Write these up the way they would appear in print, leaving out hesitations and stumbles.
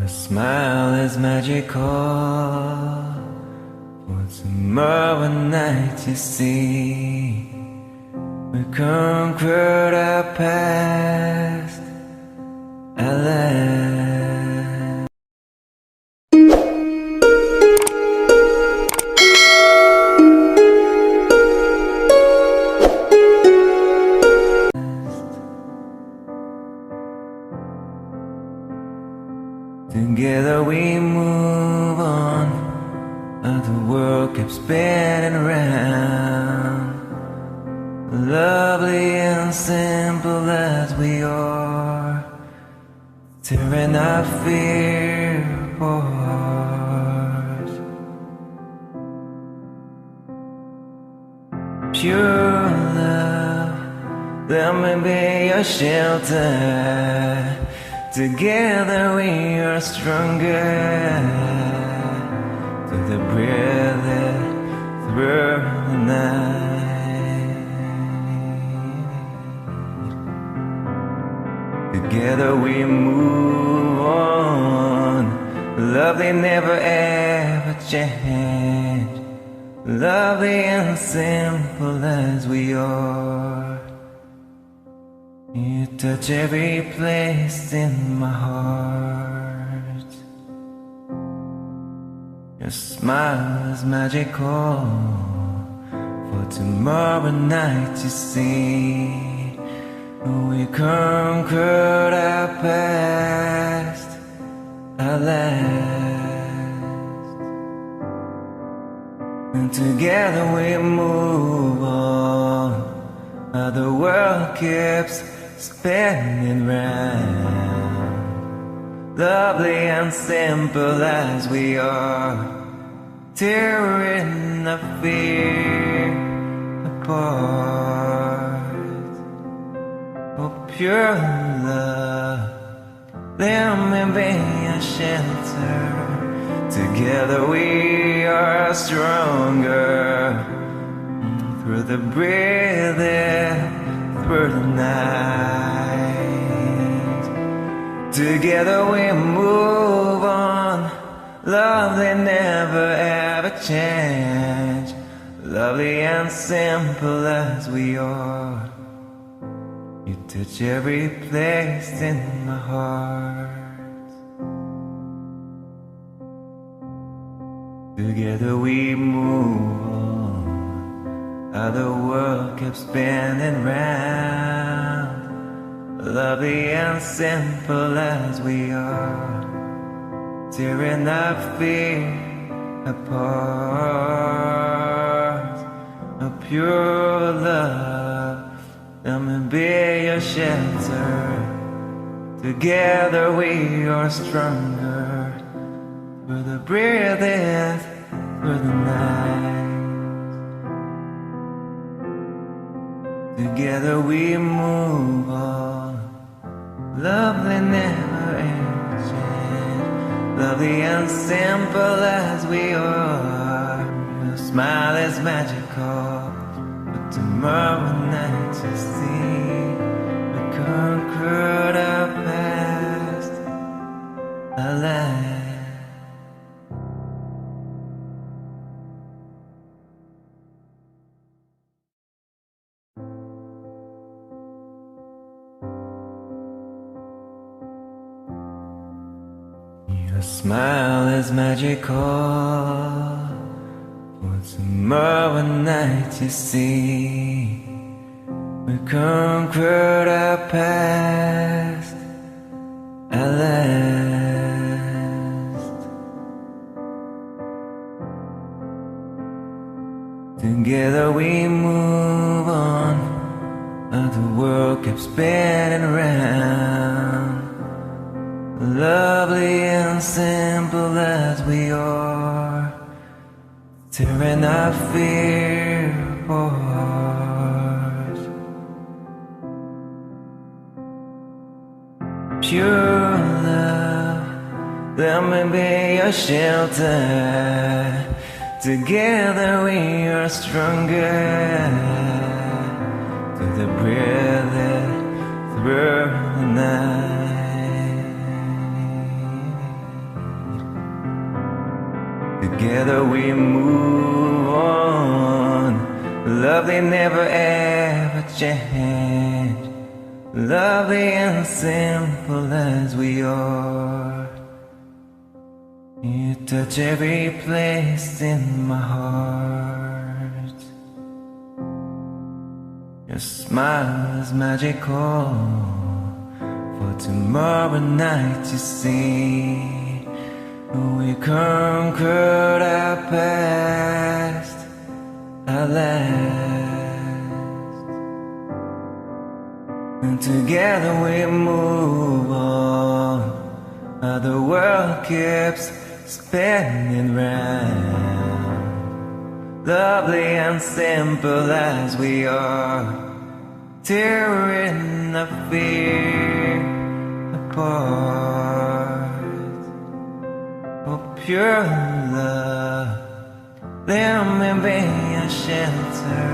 Your smile is magical. For tomorrow night you see, we conquered our past at last. Together we move on, and the world keeps spinning round. Lovely and simple as we are, tearing our fear apart. Pure love, let me be your shelter. Together we are stronger. Through the breath, through the night. Together we move on. Lovely never ever change. Lovely and simple as we are. You touch every place in my heart. Your smile is magical. For tomorrow night you see, we conquered our past at last. And together we move on. The world keeps spinning round. Lovely and simple as we are, tearing the fear apart. Oh pure love, let me be a shelter. Together we are stronger. Through the breathing, through the night. Together we move on. Lovely never ever change. Lovely and simple as we are. You touch every place in my heart. Together we move on. The world kept spinning round. Lovely and simple as we are, tearing our fear apart. A pure love, let me be your shelter. Together we are stronger. Through the breathing, through the night. Together we move on. Lovely never change. Lovely and simple as we are. Your smile is magical. But tomorrow night you see, we conquered our past at last. Your smile is magical. For tomorrow night you see, we conquered our past at last. Together we move on. The world keeps spinning around. Lovely and simple as we are, tearing our fear apart. Pure love, let me be your shelter. Together we are stronger. Through the breath, through the night. Together we move on. Love they never ever change. Lovely and simple as we are. You touch every place in my heart. Your smile is magical. For tomorrow night you see, we conquered our past at last. And together we move on. The world keeps spinning round. Lovely and simple as we are, tearing the fear apart. Oh, pure love, let me be a shelter.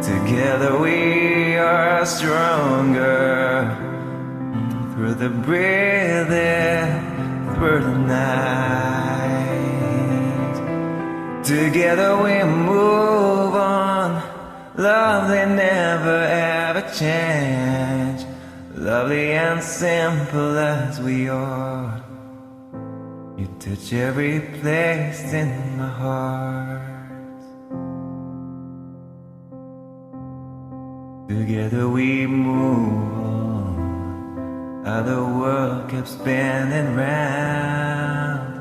Together we are stronger. Through the breathing, through the night. Together we move on. Love they never ever change. Lovely and simple as we are. You touch every place in my heart. Together we move on. The world keeps spinning round.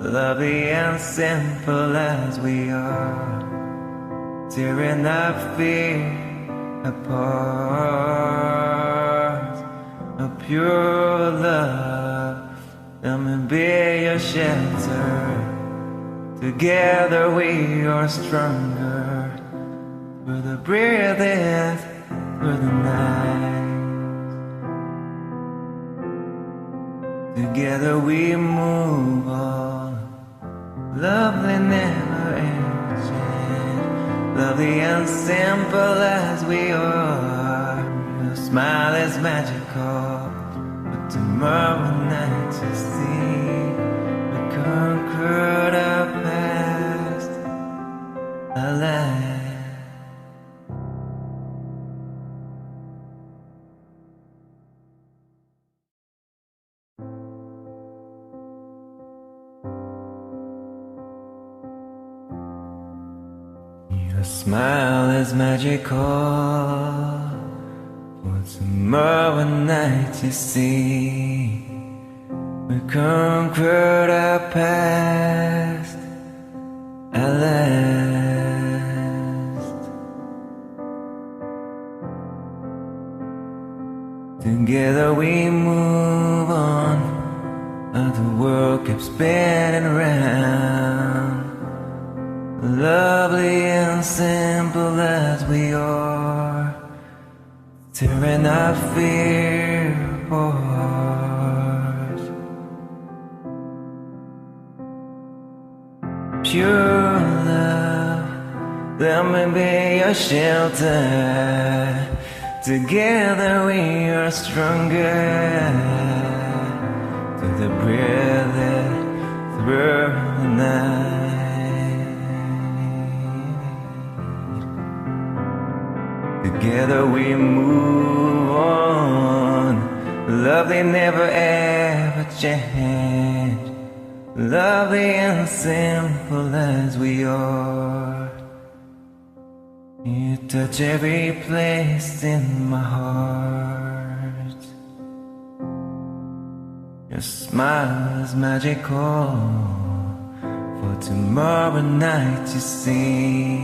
Lovely and simple as we are, tearing our fear apart. A pure love, let me be your shelter. Together we are stronger. Through the breathing, through the night. Together we move on. Lovely never ends. Lovely and simple as we are. Your smile is magical. But tomorrow night you see, we conquered our past at last. Your smile is magical. For tomorrow night you see, we conquered our past at last. Together we move on. The world keeps spinning around. Lovely and simple as we are, tearing our fear apart. Pure love, let me be your shelter. Together we are stronger. Through the breathing, through the night. Together we move on. Love they never ever change. Lovely and simple as we are. You touch every place in my heart. Your smile is magical. For tomorrow night you see,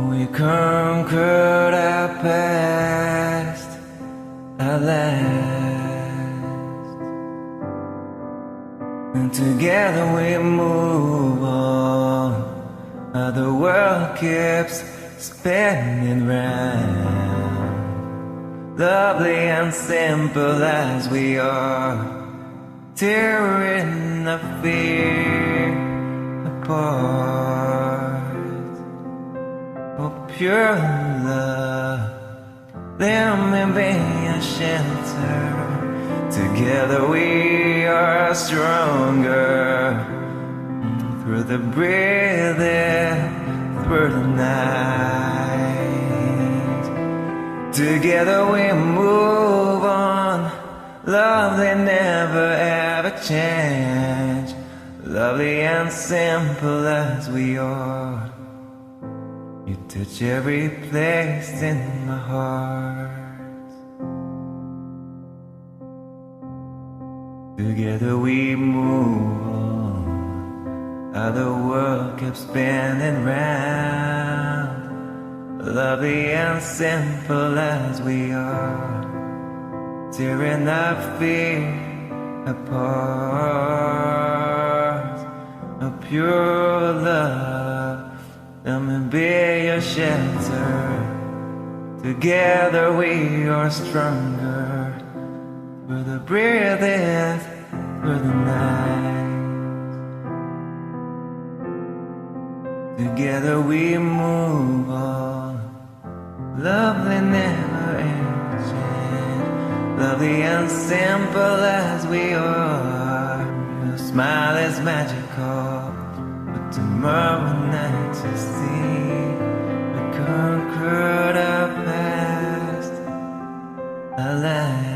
we conquered our past at last. And together we move on. The world keeps spinning round. Lovely and simple as we are, tearing the fear apart. Oh, pure love, let me be a shelter. Together we are stronger. through the breathing, through the night. Together we move on. Love, they never ever change. Lovely and simple as we are. You touch every place in my heart. Together we move on. How the world kept spinning round. Lovely and simple as we are. Tearing our fear apart. A pure love, let me be your shelter. Together we are stronger. Through the breathing, through the night. Together we move on. Lovely never ends. Lovely and simple as we are. Your smile is magical, but tomorrow night you see we conquered our past, our life.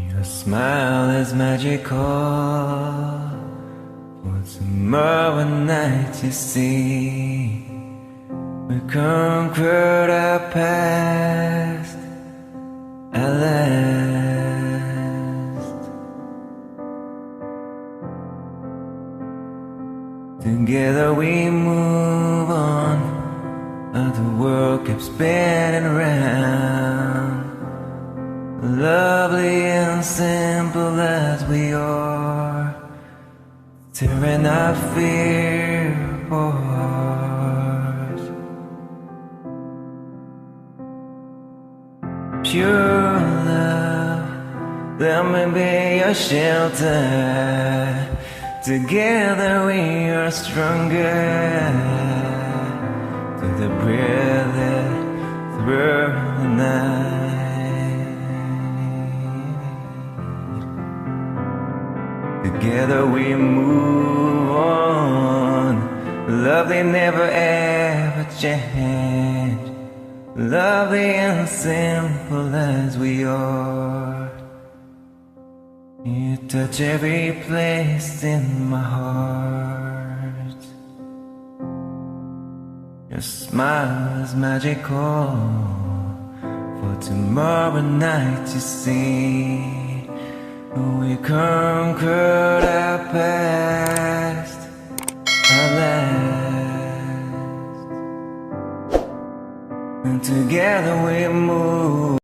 Your smile is magical. For tomorrow night you see we conquered our past at last. Together we move on. The world keeps spinning around. Lovely and simple as we are. Tearing our fear apart. Pure love, let me be your shelter. Together we are stronger. Through the breathing, through the night. Together we move on. Love, they never ever change. Lovely and simple as we are. You touch every place in my heart. Your smile is magical. For tomorrow night you see we conquered our past, our last. And together we move.